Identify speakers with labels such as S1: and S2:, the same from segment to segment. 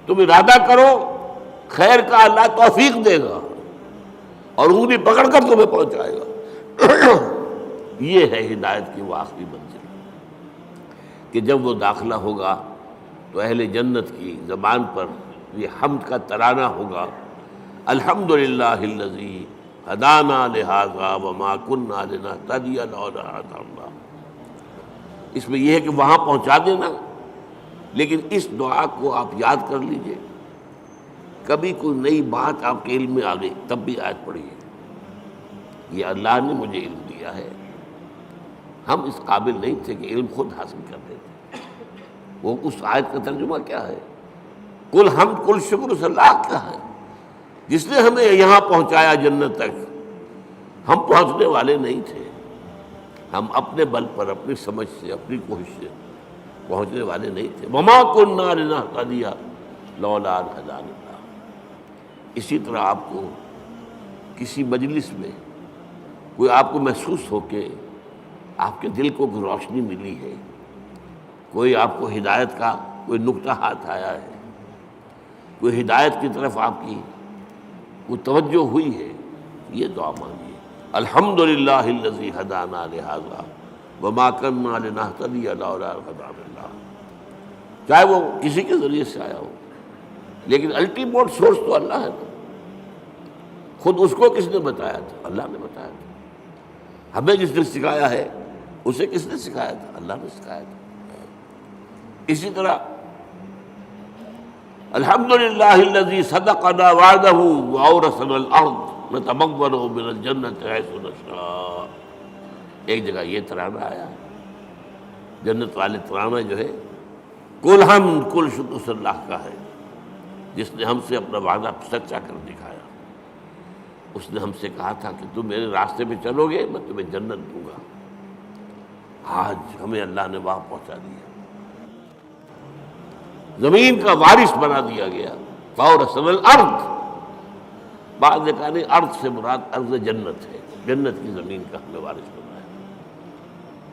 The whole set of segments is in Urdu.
S1: تم ارادہ کرو خیر کا، اللہ توفیق دے گا اور انگلی پکڑ کر تمہیں پہنچائے گا۔ یہ ہے ہدایت کی وہ آخری منزل کہ جب وہ داخلہ ہوگا تو اہل جنت کی زبان پر یہ حمد کا ترانہ ہوگا، الحمدللہ الذی ہدانا لہذا وما کنا لنہتدی لولا ان ہدانا اللہ۔ اس میں یہ ہے کہ وہاں پہنچا دینا، لیکن اس دعا کو آپ یاد کر لیجئے، کبھی کوئی نئی بات آپ کے علم میں آ گئی تب بھی آیت پڑھیے، یہ اللہ نے مجھے علم دیا ہے، ہم اس قابل نہیں تھے کہ علم خود حاصل کر لیتے۔ وہ اس آیت کا ترجمہ کیا ہے؟ کل حمد کل شکر اس اللہ کا ہے جس نے ہمیں یہاں پہنچایا جنت تک، ہم پہنچنے والے نہیں تھے، ہم اپنے بل پر اپنی سمجھ سے اپنی کوشش سے پہنچنے والے نہیں تھے۔ وما کنا لنہتدی لولا ان ہدانا اللہ۔ اسی طرح آپ کو کسی مجلس میں کوئی آپ کو محسوس ہو کہ آپ کے دل کو کوئی روشنی ملی ہے، کوئی آپ کو ہدایت کا کوئی نقطہ ہاتھ آیا ہے، کوئی ہدایت کی طرف آپ کی کوئی توجہ ہوئی ہے، یہ دعا مانگیے، الحمدللہ الذی ہدانا لہذا وما کنا لنہتدی لولا ان ہدانا اللہ۔ چاہے وہ کسی کے ذریعے سے آیا ہو، لیکن الٹیمیٹ سورس تو اللہ ہے نا۔ خود اس کو کس نے بتایا تھا؟ اللہ نے بتایا تھا۔ ہمیں جس نے سکھایا ہے اسے کس نے سکھایا تھا؟ اللہ نے سکھایا تھا۔ اسی طرح الحمدللہ الذی صدقنا وعدہ واورثنا الارض نتبوأ من الجنۃ حیث نشاء۔ ایک جگہ یہ ترانہ آیا ہے، جنت والے ترانہ جو ہے کل حمد کل شکر اس اللہ کا ہے جس نے ہم سے اپنا وعدہ سچا کر دکھایا۔ اس نے ہم سے کہا تھا کہ تم میرے راستے پہ چلو گے میں تمہیں جنت دوں گا، آج ہمیں اللہ نے وہاں پہنچا دیا، زمین کا وارث بنا دیا گیا۔ فاورثنا الارض، بعض نے کہا نہیں ارض سے مراد ارض جنت ہے، جنت کی زمین کا ہمیں وارث بنایا۔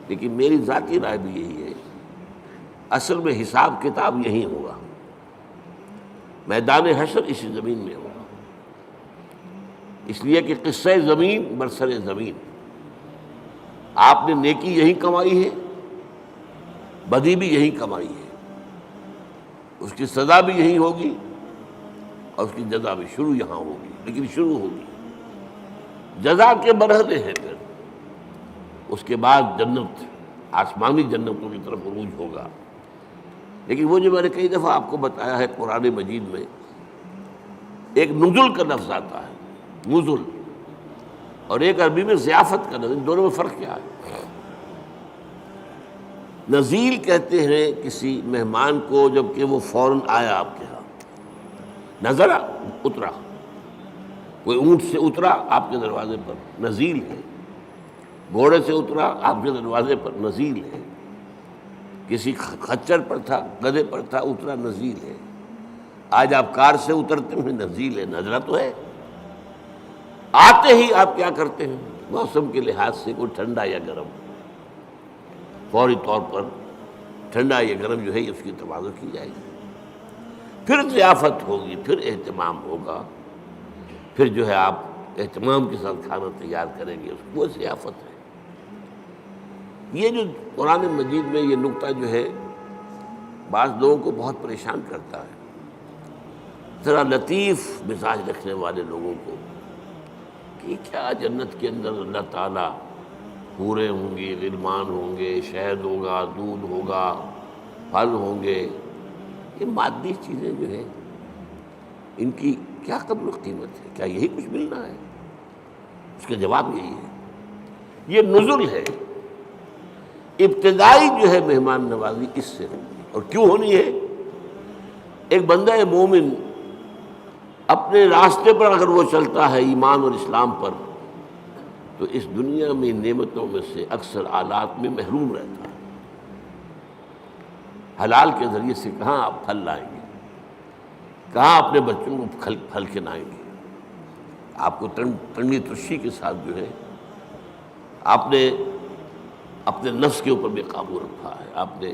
S1: لیکن میری ذاتی رائے بھی یہی ہے، اصل میں حساب کتاب یہی ہوگا، میدان حشر اسی زمین میں ہوگا، اس لیے کہ قصہ زمین برسر زمین، آپ نے نیکی یہی کمائی ہے، بدی بھی یہی کمائی ہے، اس کی سزا بھی یہی ہوگی اور اس کی جزا بھی شروع یہاں ہوگی، لیکن شروع ہوگی جزا کے مرحلے ہیں، پھر اس کے بعد جنت، آسمانی جنتوں کی طرف عروج ہوگا۔ لیکن وہ جو میں نے کئی دفعہ آپ کو بتایا ہے قرآن مجید میں ایک نزل کا لفظ آتا ہے، نزل، اور ایک عربی میں ضیافت کا لفظ، ان دونوں میں فرق کیا ہے؟ نزیل کہتے ہیں کسی مہمان کو جب کہ وہ فوراً آیا آپ کے ہاں، نزلہ اترا، کوئی اونٹ سے اترا آپ کے دروازے پر، نزیل ہے، گھوڑے سے اترا آپ کے دروازے پر، نزیل ہے، کسی خچر پر تھا، گدھے پر تھا، اترا، نزیل ہے۔ آج آپ کار سے اترتے ہیں، نزیل ہے، نزلہ تو ہے۔ آتے ہی آپ کیا کرتے ہیں؟ موسم کے لحاظ سے کوئی ٹھنڈا یا گرم، فوری طور پر ٹھنڈا یا گرم جو ہے اس کی تبادل کی جائے گی، پھر ضیافت ہوگی، پھر اہتمام ہوگا، پھر جو ہے آپ اہتمام کے ساتھ کھانا تیار کریں گے، اس کو ضیافت ہے۔ یہ جو قرآن مجید میں یہ نقطہ جو ہے بعض لوگوں کو بہت پریشان کرتا ہے، ذرا لطیف مزاج رکھنے والے لوگوں کو، کہ کیا جنت کے اندر اللہ تعالیٰ حوریں ہوں گی، غلمان ہوں گے، شہد ہوگا، دودھ ہوگا، پھل ہوں گے، یہ مادی چیزیں جو ہیں ان کی کیا قدر و قیمت ہے؟ کیا یہی کچھ ملنا ہے؟ اس کا جواب یہی ہے، یہ نزل ہے، ابتدائی جو ہے مہمان نوازی اس سے ہوگی۔ اور کیوں ہونی ہے؟ ایک بندہ مومن اپنے راستے پر اگر وہ چلتا ہے ایمان اور اسلام پر، تو اس دنیا میں نعمتوں میں سے اکثر آلات میں محروم رہتا ہے۔ حلال کے ذریعے سے کہاں آپ پھل لائیں گے، کہاں اپنے بچوں کو پھل کھلائیں گے؟ آپ کو تنگی ترشی کے ساتھ جو ہے آپ نے اپنے نفس کے اوپر بھی قابو رکھا ہے، آپ نے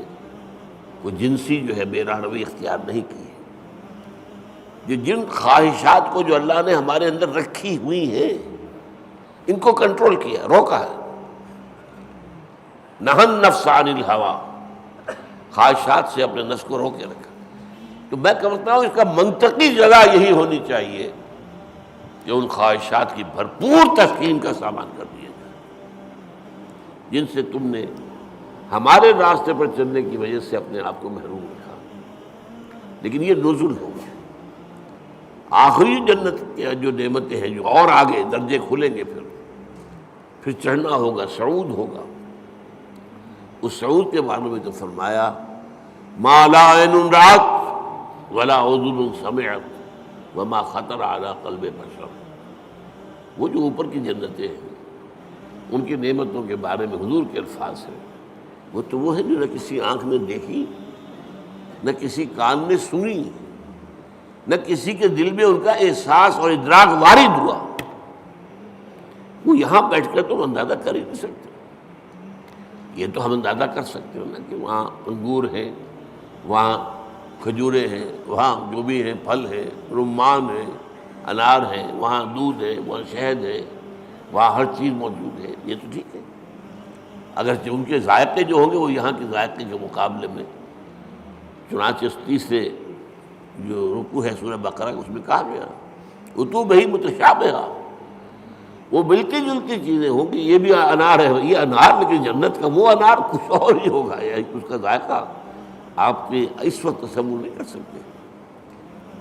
S1: کوئی جنسی جو ہے بے راہ روی اختیار نہیں کی ہے، کہ جن خواہشات کو جو اللہ نے ہمارے اندر رکھی ہوئی ہیں ان کو کنٹرول کیا، روکا ہے. نہى النفس عن الہوى، خواہشات سے اپنے نفس کو روکے رکھا. تو میں سمجھتا ہوں اس کا منطقی جگہ یہی ہونی چاہیے کہ ان خواہشات کی بھرپور تسکین کا سامان کر دیا جائے جن سے تم نے ہمارے راستے پر چلنے کی وجہ سے اپنے آپ کو محروم رکھا. لیکن یہ نزول ہوگا. آخری جنت کے جو نعمتیں ہیں جو اور آگے درجے کھلیں گے، پھر چڑھنا ہوگا، صعود ہوگا. اس صعود کے بارے میں تو فرمایا ما لا عین رأت ولا اذن سمعت وما خطر علی قلب بشر. وہ جو اوپر کی جنتیں ہیں ان کی نعمتوں کے بارے میں حضور کے الفاظ ہیں، وہ تو وہ ہے جو نہ کسی آنکھ نے دیکھی، نہ کسی کان نے سنی، نہ کسی کے دل میں ان کا احساس اور ادراک وارد ہوا. وہ یہاں بیٹھ کر تو ہم اندازہ کر ہی نہیں سکتے. یہ تو ہم اندازہ کر سکتے ہیں نا کہ وہاں انگور ہیں، وہاں کھجوریں ہیں، وہاں جو بھی ہیں پھل ہیں، رمان ہیں، انار ہیں، وہاں دودھ ہے، وہاں شہد ہے، وہاں ہر چیز موجود ہے. یہ تو ٹھیک ہے، اگرچہ ان کے ذائقے جو ہوں گے وہ یہاں کے ذائقے کے مقابلے میں. چنانچہ تیسرے جو رکوع ہے سورہ بقرہ اس میں کہا گیا اتوبہ متشابہہ، وہ ملتی جلتی چیزیں ہوں گی. یہ بھی انار ہے، یہ انار، لیکن جنت کا وہ انار کچھ اور ہی ہوگا. اس کا ذائقہ آپ کے اس وقت تصور نہیں کر سکتے.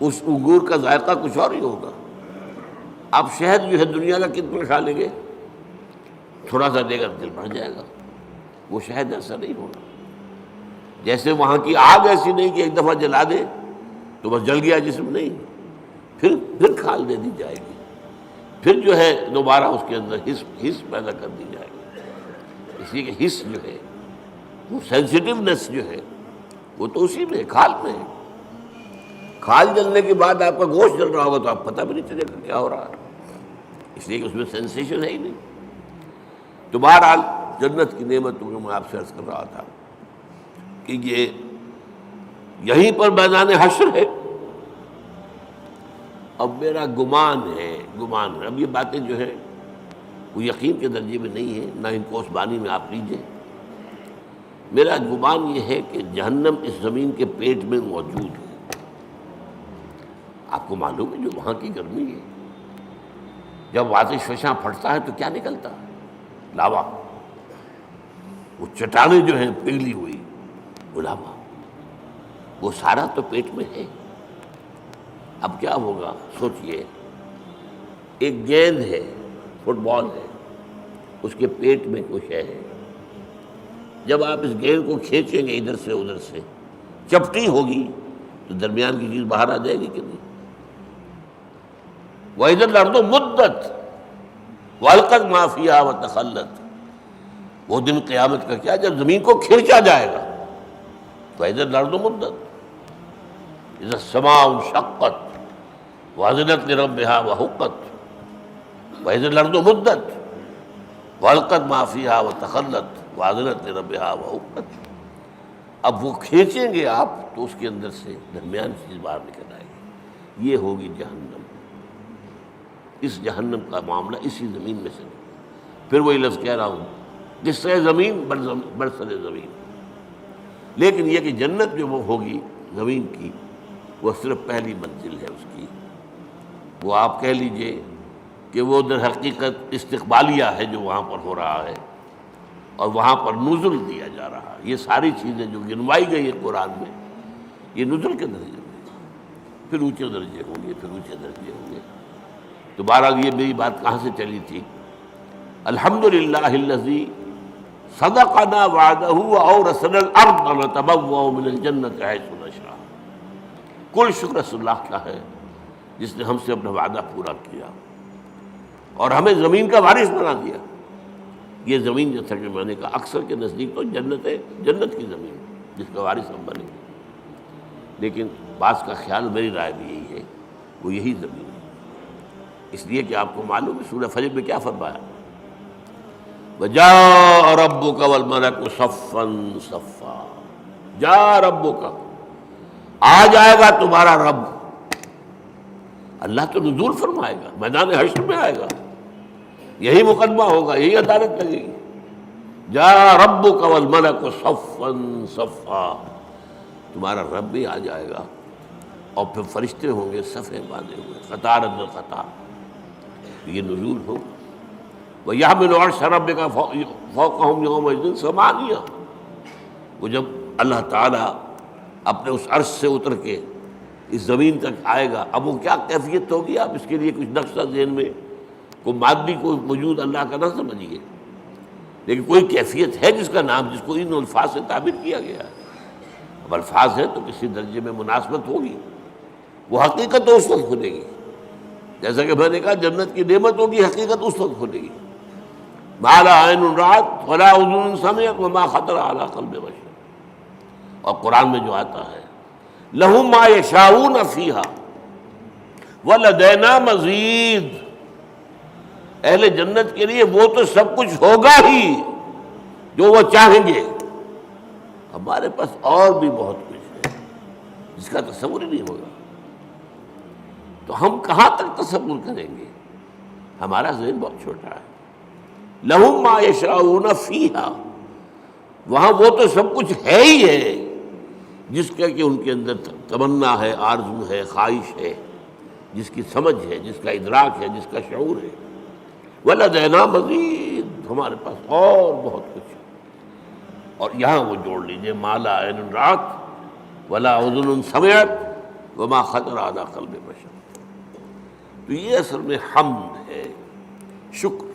S1: اس انگور کا ذائقہ کچھ اور ہی ہوگا. آپ شہد جو ہے دنیا کا کتنا کھا لیں گے، تھوڑا سا دے گا دل بھر جائے گا. وہ شہد ایسا نہیں ہوگا. جیسے وہاں کی آگ ایسی نہیں کہ ایک دفعہ جلا دے تو بس جل گیا جسم، نہیں، پھر کھال دے دی جائے گی، پھر جو ہے دوبارہ اس کے اندر حس پیدا کر دی جائے گی. اس لیے کہ حس جو ہے، وہ سینسٹیونیس جو ہے، وہ تو اسی میں ہے، کھال میں ہے. کھال جلنے کے بعد آپ کا گوشت جل رہا ہوگا تو آپ پتہ بھی نہیں چلے گا کیا ہو رہا ہے، اس لیے کہ اس میں سینسیشن ہے ہی نہیں. تو بہرحال جنت کی نعمتوں کو میں آپ سے عرض کر رہا تھا کہ یہ یہیں پر میدان حشر ہے. اب میرا گمان ہے، اب یہ باتیں جو ہے وہ یقین کے درجے میں نہیں ہے، نہ ان کو عثمانی میں آپ لیجئے. میرا گمان یہ ہے کہ جہنم اس زمین کے پیٹ میں موجود ہے. آپ کو معلوم ہے جو وہاں کی گرمی ہے، جب آتش فشاں پھٹتا ہے تو کیا نکلتا ہے؟ لاوا. وہ چٹانیں جو ہیں پگھلی ہوئی، وہ لاوا، وہ سارا تو پیٹ میں ہے. اب کیا ہوگا سوچئے، ایک گیند ہے، فٹ بال ہے، اس کے پیٹ میں کچھ ہے. جب آپ اس گیند کو کھینچیں گے ادھر سے ادھر سے، چپٹی ہوگی تو درمیان کی چیز باہر آ جائے گی کہ نہیں؟ وَإِذَا الْأَرْضُ مُدَّتْ وَأَلْقَتْ مَا فِيهَا وَتَخَلَّتْ. وہ دن قیامت کا کیا جب زمین کو کھینچا جائے گا. وَإِذَا الْأَرْضُ مُدَّتْ إِذَا السَّمَاءُ انشَقَّتْ وَأَذِنَتْ لِرَبِّهَا وَحُقَّتْ وَإِذَا الْأَرْضُ مُدَّتْ وَأَلْقَتْ مَا فِيهَا وَتَخَلَّتْ وَأَذِنَتْ لِرَبِّهَا وَحُقَّتْ. اب وہ کھینچیں گے آپ تو اس کے اندر سے درمیان چیز باہر نکل آئے گی. یہ ہوگی جہنم. اس جہنم کا معاملہ اسی زمین میں سے. پھر وہی لفظ کہہ رہا ہوں، جس سے زمین برسر زمین. لیکن یہ کہ جنت جو وہ ہوگی زمین کی، وہ صرف پہلی منزل ہے اس کی. وہ آپ کہہ لیجئے کہ وہ در حقیقت استقبالیہ ہے جو وہاں پر ہو رہا ہے، اور وہاں پر نزل دیا جا رہا ہے. یہ ساری چیزیں جو گنوائی گئی ہیں قرآن میں، یہ نزل کے درجے میں. پھر اونچے درجے ہوں گے، پھر اونچے درجے ہوں گے. تو بہرحال یہ میری بات کہاں سے چلی تھی؟ الحمدللہ الذی صدقنا وعدہ واورثنا الارض نتبوأ من الجنۃ حیث نشاء. کل شکر اس اللہ کا ہے جس نے ہم سے اپنا وعدہ پورا کیا اور ہمیں زمین کا وارث بنا دیا. یہ زمین جیسا کہ میں نے کہا اکثر کے نزدیک تو جنت ہے، جنت کی زمین جس کا وارث ہم بنے. لیکن بعض کا خیال، میری رائے بھی یہی ہے، وہ یہی زمین ہے. اس لیے کہ آپ کو معلوم ہے سورہ فجر میں کیا فرمایا؟ وَجَاءَ رَبُّكَ وَالْمَلَكُ صَفًّا صَفًّا. جا ربک، آ جائے گا تمہارا رب. اللہ تو نزول فرمائے گا، میدان حشر میں آئے گا، یہی مقدمہ ہوگا، یہی عدالت لگے گی. جا ربک والملک صفا صفا، تمہارا رب بھی آ جائے گا اور پھر فرشتے ہوں گے صفے باندھے ہوئے، قطار اندر قطار. یہ نزول ہوگا. وَيَحْمِلُ عَرْشَ رَبِّكَ فَوْقَهُمْ يَوْمَئِذٍ ثَمَانِيَةٌ. وہ جب اللہ تعالیٰ اپنے اس عرش سے اتر کے اس زمین تک آئے گا، اب وہ کیا کیفیت ہوگی، آپ اس کے لیے کچھ نقشہ ذہن میں، کوئی مادی کوئی وجود اللہ کا نہ سمجھیے، لیکن کوئی کیفیت ہے جس کا نام، جس کو ان الفاظ سے تعبیر کیا گیا ہے. اب الفاظ ہے تو کسی درجے میں مناسبت ہوگی، وہ حقیقت تو اس وقت کھلے گی. جیسا کہ میں نے کہا جنت کی نعمت ہوگی، حقیقت اس وقت کھلے گی. ما لا عین رأت ولا اذن سمعت وما خطر علی قلب بشر. اور قرآن میں جو آتا ہے لہم ما یشاؤون فیہا ولدینا مزید، اہل جنت کے لیے وہ تو سب کچھ ہوگا ہی جو وہ چاہیں گے، ہمارے پاس اور بھی بہت کچھ ہے جس کا تصور ہی نہیں ہوگا. تو ہم کہاں تک تصور کریں گے، ہمارا ذہن بہت چھوٹا ہے. لہم ما یشاؤون فیہا، وہاں وہ تو سب کچھ ہے ہی ہے جس کا کہ ان کے اندر تمنا ہے، آرزو ہے، خواہش ہے، جس کی سمجھ ہے، جس کا ادراک ہے، جس کا شعور ہے. وَلَدَيْنَا مَزِيدٌ، ہمارے پاس اور بہت کچھ ہے. اور یہاں وہ جوڑ لیجئے ما لا عین رأت ولا اذن سمعت وما خطر علی قلب بشر. تو یہ اصل میں حمد ہے، شکر